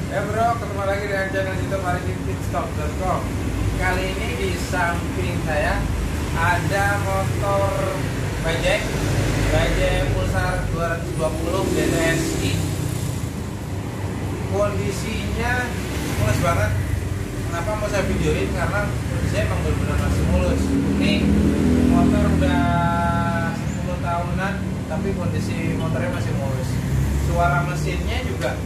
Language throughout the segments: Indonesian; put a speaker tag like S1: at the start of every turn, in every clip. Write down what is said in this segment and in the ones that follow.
S1: Bro, ketemu lagi dengan channel YouTube maritimtipstop.com. Kali ini di samping saya ada motor Bajaj Pulsar 220 DTSI. Kondisinya mulus banget. Kenapa mau saya videoin? Karena kondisinya emang benar-benar masih mulus. Ini motor udah 10 tahunan, tapi kondisi motornya masih mulus. Suara mesinnya juga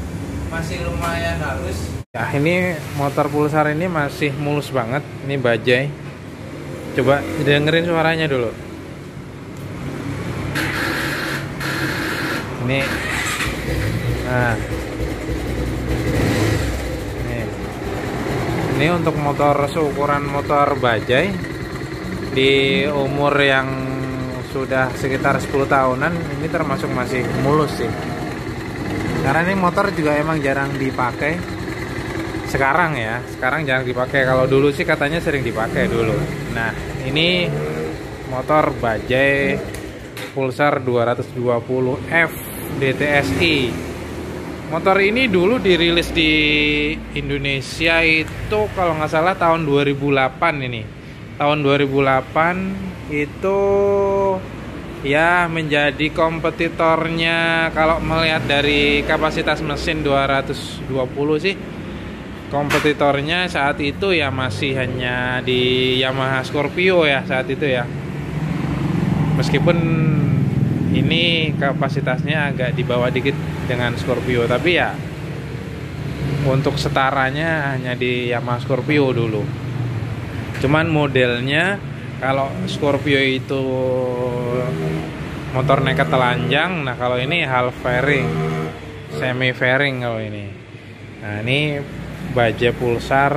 S1: masih lumayan halus. Nah, ini motor Pulsar ini masih mulus banget. Ini Bajaj. Coba dengerin suaranya dulu. Ini. Nah. Ini untuk motor seukuran motor Bajaj di umur yang sudah sekitar 10 tahunan, ini termasuk masih mulus sih. Karena ini motor juga emang jarang dipakai. Sekarang jarang dipakai. Kalau dulu sih katanya sering dipakai dulu. Nah, ini motor Bajaj Pulsar 220F DTSI. Motor ini dulu dirilis di Indonesia itu kalau nggak salah tahun 2008 ini. Tahun 2008 itu ya menjadi kompetitornya. Kalau melihat dari kapasitas mesin 220 sih, kompetitornya saat itu ya masih hanya di Yamaha Scorpio ya saat itu ya. Meskipun ini kapasitasnya agak di bawah dikit dengan Scorpio, tapi ya untuk setaranya hanya di Yamaha Scorpio dulu. Cuman modelnya, kalau Scorpio itu motor nekat telanjang, nah kalau ini half fairing, semi fairing kalau ini. Nah, ini Bajaj Pulsar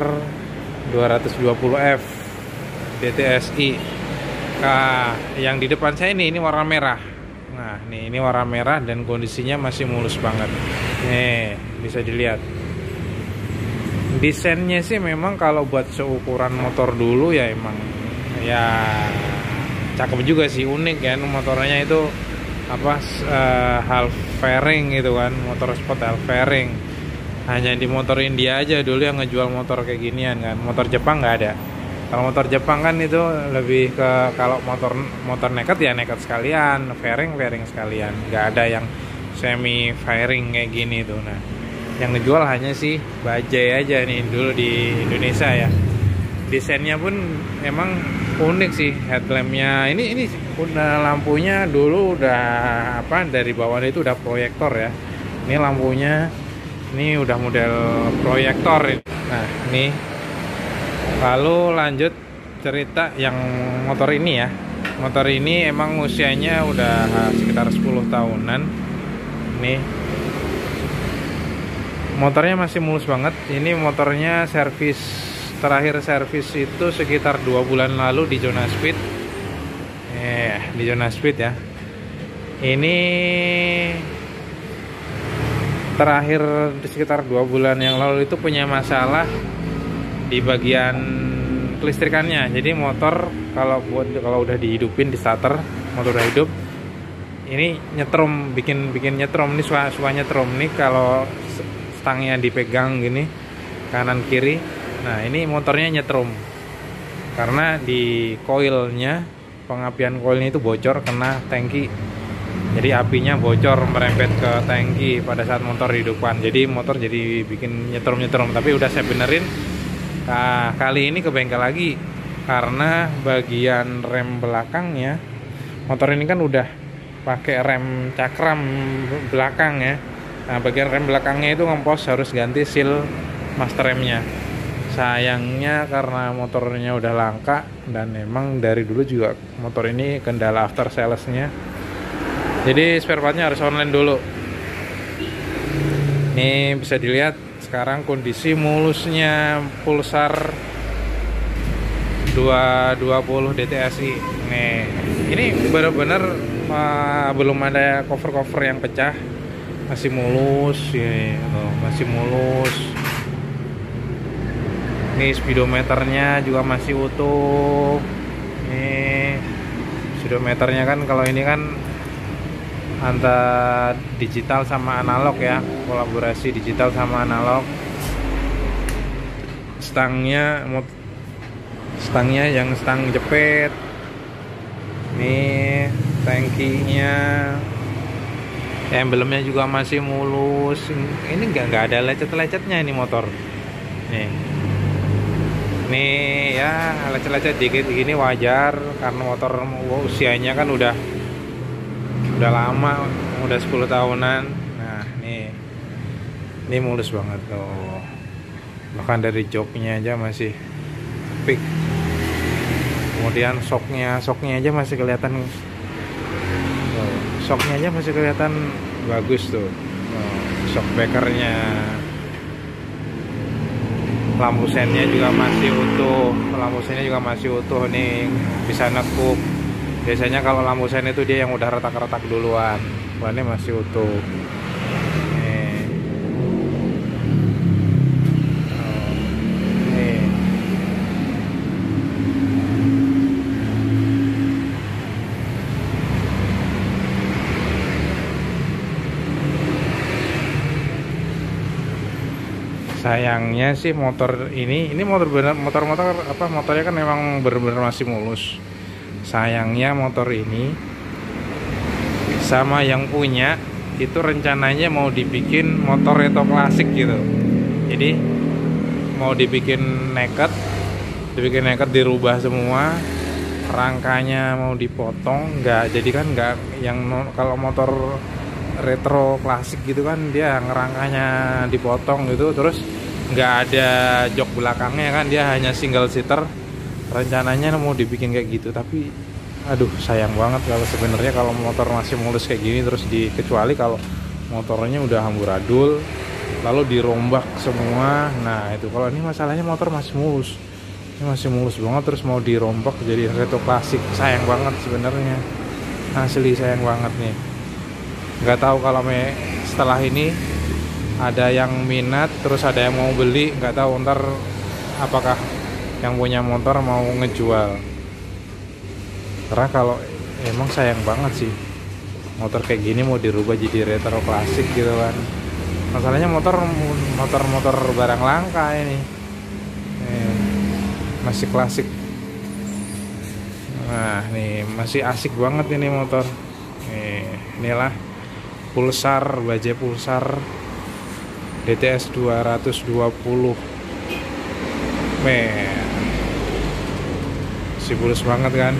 S1: 220F DTSI. Nah, yang di depan saya ini warna merah. Nah, ini warna merah dan kondisinya masih mulus banget. Nih, bisa dilihat. Desainnya sih memang kalau buat seukuran motor dulu ya emang ya cakep juga sih, unik kan motornya itu apa, half fairing gitu kan, motor sport half fairing. Hanya di motor India aja dulu yang ngejual motor kayak ginian kan. Motor Jepang nggak ada. Kalau motor Jepang kan itu lebih ke, kalau motor nekat ya nekat sekalian, fairing sekalian, nggak ada yang semi fairing kayak gini tuh. Nah, yang ngejual hanya sih Bajaj aja nih dulu di Indonesia ya. Desainnya pun emang unik sih, headlampnya ini udah, lampunya dulu udah apa, dari bawah itu udah proyektor ya. Ini lampunya ini udah model proyektor. Nah, ini lalu lanjut cerita yang motor ini ya. Motor ini emang usianya udah sekitar 10 tahunan. Nih, motornya masih mulus banget. Ini motornya terakhir servis itu sekitar 2 bulan lalu di Zona Speed. Di Zona Speed ya. Ini terakhir sekitar 2 bulan yang lalu itu punya masalah di bagian kelistrikannya. Jadi motor kalau udah dihidupin di starter, motor udah hidup, ini nyetrum, bikin nyetrum. Ini suka nyetrum nih kalau stangnya dipegang gini kanan kiri. Nah, ini motornya nyetrum karena di koilnya, pengapian koilnya itu bocor kena tangki. Jadi apinya bocor merembet ke tangki pada saat motor dihidupkan. Jadi motor jadi bikin nyetrum. Tapi udah saya benerin. Nah, kali ini ke bengkel lagi karena bagian rem belakangnya, motor ini kan udah pakai rem cakram belakang ya. Nah, bagian rem belakangnya itu ngempos, harus ganti seal master remnya. Sayangnya karena motornya udah langka dan memang dari dulu juga motor ini kendala after salesnya, jadi spare partnya harus online dulu. Ini bisa dilihat sekarang kondisi mulusnya Pulsar 220 DTSI. Nih, ini bener-bener belum ada cover yang pecah, masih mulus ini, masih mulus. Ini speedometernya juga masih utuh. Ini speedometernya kan, kalau ini kan antara digital sama analog ya, kolaborasi digital sama analog. stangnya yang stang jepit. Nih tangkinya, emblemnya juga masih mulus. Ini nggak ada lecet-lecetnya ini motor. Nih ya lecet-lecet dikit gini wajar karena motor usianya kan udah lama, udah 10 tahunan. Nah ini mulus banget tuh. Bahkan dari joknya aja masih peak. Kemudian shocknya aja masih kelihatan. Shocknya aja masih kelihatan bagus tuh. Shock breakernya, lampu sennya juga masih utuh nih, bisa nekuk. Biasanya kalau lampu sen itu dia yang udah retak-retak duluan. Ini masih utuh. Sayangnya sih motor ini motornya kan memang benar-benar masih mulus. Sayangnya motor ini sama yang punya itu rencananya mau dibikin motor retro klasik gitu. Jadi mau dibikin naked dirubah semua, rangkanya mau dipotong, jadi kan nggak yang kalau motor retro klasik gitu kan dia ngerangkanya dipotong gitu, terus nggak ada jok belakangnya kan, dia hanya single seater. Rencananya mau dibikin kayak gitu, tapi aduh sayang banget kalau sebenarnya kalau motor masih mulus kayak gini, terus kecuali kalau motornya udah amburadul lalu dirombak semua. Nah itu kalau ini masalahnya motor masih mulus, ini masih mulus banget, terus mau dirombak jadi retro klasik. Sayang banget sebenarnya, asli sayang banget nih. Nggak tahu kalau setelah ini ada yang minat, terus ada yang mau beli, nggak tahu ntar apakah yang punya motor mau ngejual. Karena kalau emang sayang banget sih motor kayak gini mau dirubah jadi retro klasik gitu kan. Masalahnya motor barang langka ini, masih klasik. Nah nih masih asik banget ini motor. Inilah Pulsar, Bajaj Pulsar DTS 220. Masih mulus banget kan.